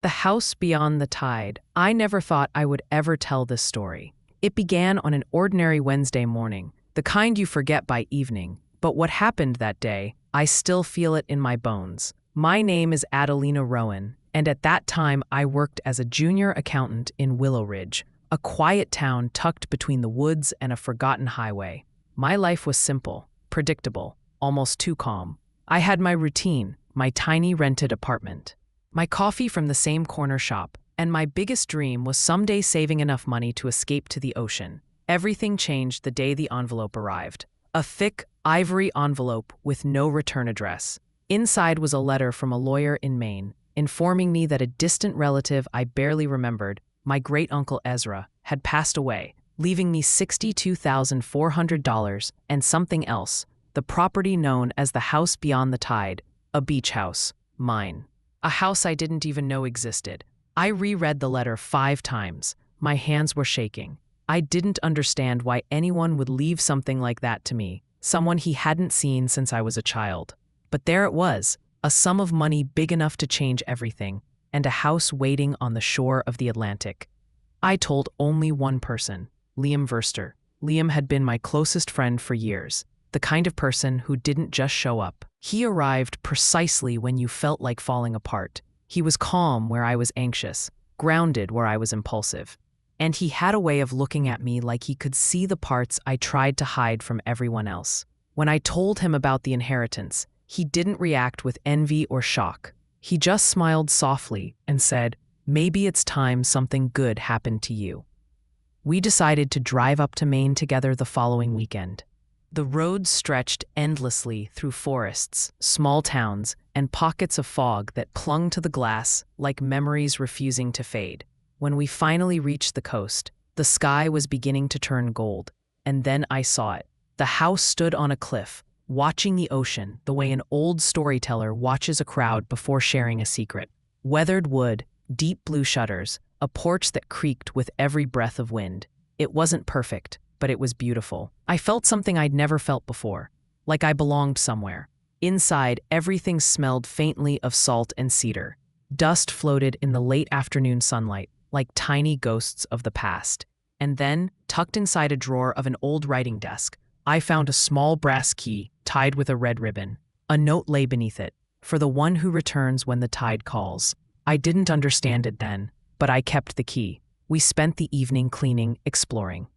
The House Beyond the Tide. I never thought I would ever tell this story. It began on an ordinary Wednesday morning, the kind you forget by evening. But what happened that day, I still feel it in my bones. My name is Adelina Rowan, and at that time I worked as a junior accountant in Willow Ridge, a quiet town tucked between the woods and a forgotten highway. My life was simple, predictable, almost too calm. I had my routine, my tiny rented apartment, my coffee from the same corner shop, and my biggest dream was someday saving enough money to escape to the ocean. Everything changed the day the envelope arrived. A thick, ivory envelope with no return address. Inside was a letter from a lawyer in Maine, informing me that a distant relative I barely remembered, my great-uncle Ezra, had passed away, leaving me $62,400 and something else, the property known as the House Beyond the Tide, a beach house, mine. A house I didn't even know existed. I reread the letter 5 times. My hands were shaking. I didn't understand why anyone would leave something like that to me, someone he hadn't seen since I was a child. But there it was, a sum of money big enough to change everything, and a house waiting on the shore of the Atlantic. I told only one person, Liam Verster. Liam had been my closest friend for years, the kind of person who didn't just show up. He arrived precisely when you felt like falling apart. He was calm where I was anxious, grounded where I was impulsive. And he had a way of looking at me like he could see the parts I tried to hide from everyone else. When I told him about the inheritance, he didn't react with envy or shock. He just smiled softly and said, "Maybe it's time something good happened to you." We decided to drive up to Maine together the following weekend. The roads stretched endlessly through forests, small towns, and pockets of fog that clung to the glass like memories refusing to fade. When we finally reached the coast, the sky was beginning to turn gold, and then I saw it. The house stood on a cliff, watching the ocean the way an old storyteller watches a crowd before sharing a secret. Weathered wood, deep blue shutters, a porch that creaked with every breath of wind. It wasn't perfect, but it was beautiful. I felt something I'd never felt before, like I belonged somewhere. Inside, everything smelled faintly of salt and cedar. Dust floated in the late afternoon sunlight, like tiny ghosts of the past. And then, tucked inside a drawer of an old writing desk, I found a small brass key tied with a red ribbon. A note lay beneath it, for the one who returns when the tide calls. I didn't understand it then, but I kept the key. We spent the evening cleaning, exploring,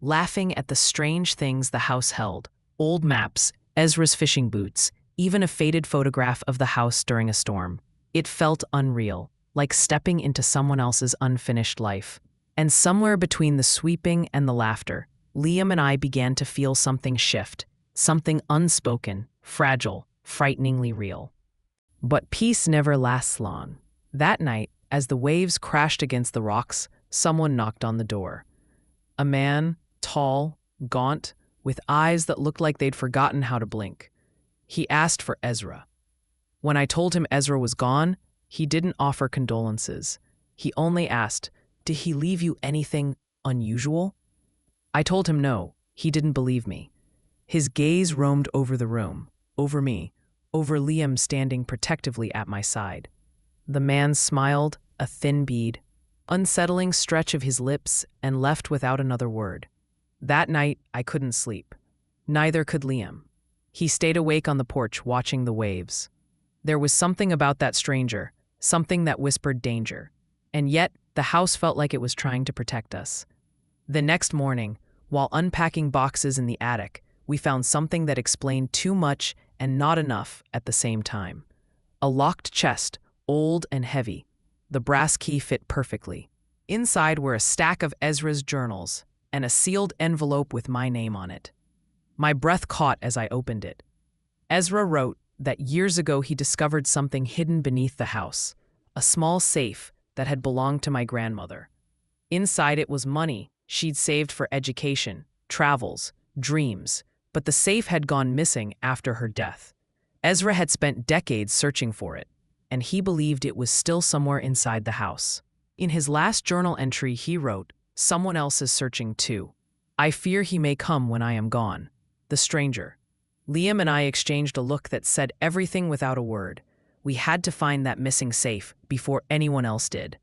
laughing at the strange things the house held. Old maps, Ezra's fishing boots, even a faded photograph of the house during a storm. It felt unreal, like stepping into someone else's unfinished life. And somewhere between the sweeping and the laughter, Liam and I began to feel something shift, something unspoken, fragile, frighteningly real. But peace never lasts long. That night, as the waves crashed against the rocks, someone knocked on the door. A man, tall, gaunt, with eyes that looked like they'd forgotten how to blink. He asked for Ezra. When I told him Ezra was gone, he didn't offer condolences. He only asked, "Did he leave you anything unusual?" I told him no. He didn't believe me. His gaze roamed over the room, over me, over Liam standing protectively at my side. The man smiled, a thin bead, unsettling stretch of his lips, and left without another word. That night, I couldn't sleep. Neither could Liam. He stayed awake on the porch watching the waves. There was something about that stranger, something that whispered danger. And yet, the house felt like it was trying to protect us. The next morning, while unpacking boxes in the attic, we found something that explained too much and not enough at the same time. A locked chest, old and heavy. The brass key fit perfectly. Inside were a stack of Ezra's journals and a sealed envelope with my name on it. My breath caught as I opened it. Ezra wrote that years ago he discovered something hidden beneath the house, a small safe that had belonged to my grandmother. Inside it was money she'd saved for education, travels, dreams, but the safe had gone missing after her death. Ezra had spent decades searching for it, and he believed it was still somewhere inside the house. In his last journal entry, he wrote, "Someone else is searching too. I fear he may come when I am gone. The stranger." Liam and I exchanged a look that said everything without a word. We had to find that missing safe before anyone else did.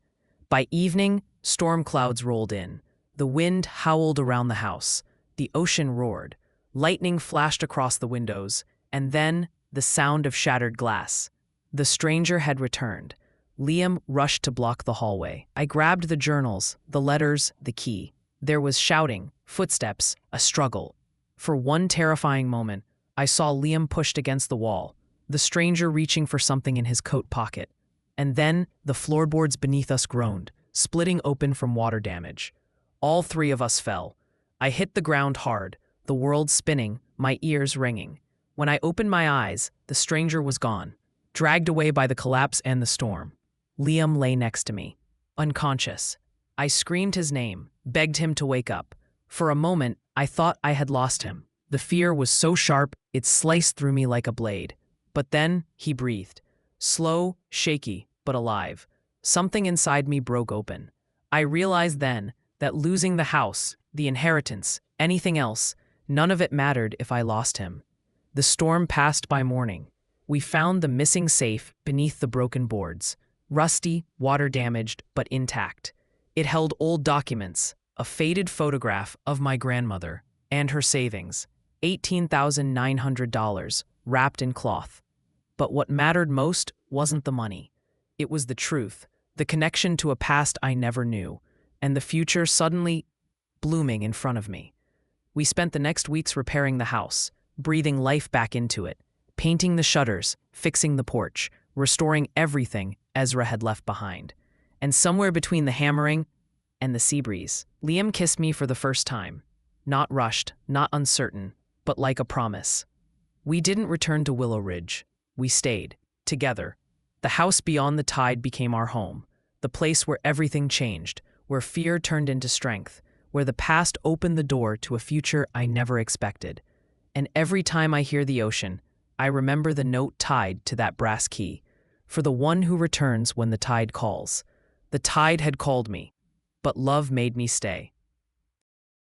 By evening, storm clouds rolled in. The wind howled around the house. The ocean roared. Lightning flashed across the windows, and then the sound of shattered glass. The stranger had returned. Liam rushed to block the hallway. I grabbed the journals, the letters, the key. There was shouting, footsteps, a struggle. For one terrifying moment, I saw Liam pushed against the wall, the stranger reaching for something in his coat pocket. And then the floorboards beneath us groaned, splitting open from water damage. All three of us fell. I hit the ground hard, the world spinning, my ears ringing. When I opened my eyes, the stranger was gone, dragged away by the collapse and the storm. Liam lay next to me, unconscious. I screamed his name, begged him to wake up. For a moment, I thought I had lost him. The fear was so sharp, it sliced through me like a blade. But then he breathed. Slow, shaky, but alive. Something inside me broke open. I realized then that losing the house, the inheritance, anything else, none of it mattered if I lost him. The storm passed by morning. We found the missing safe beneath the broken boards. Rusty, water-damaged, but intact. It held old documents, a faded photograph of my grandmother, and her savings, $18,900, wrapped in cloth. But what mattered most wasn't the money. It was the truth, the connection to a past I never knew, and the future suddenly blooming in front of me. We spent the next weeks repairing the house, breathing life back into it, painting the shutters, fixing the porch, restoring everything Ezra had left behind. And somewhere between the hammering and the sea breeze, Liam kissed me for the first time. Not rushed, not uncertain, but like a promise. We didn't return to Willow Ridge. We stayed, together. The house beyond the tide became our home, the place where everything changed, where fear turned into strength, where the past opened the door to a future I never expected. And every time I hear the ocean, I remember the note tied to that brass key. For the one who returns when the tide calls. The tide had called me, but love made me stay.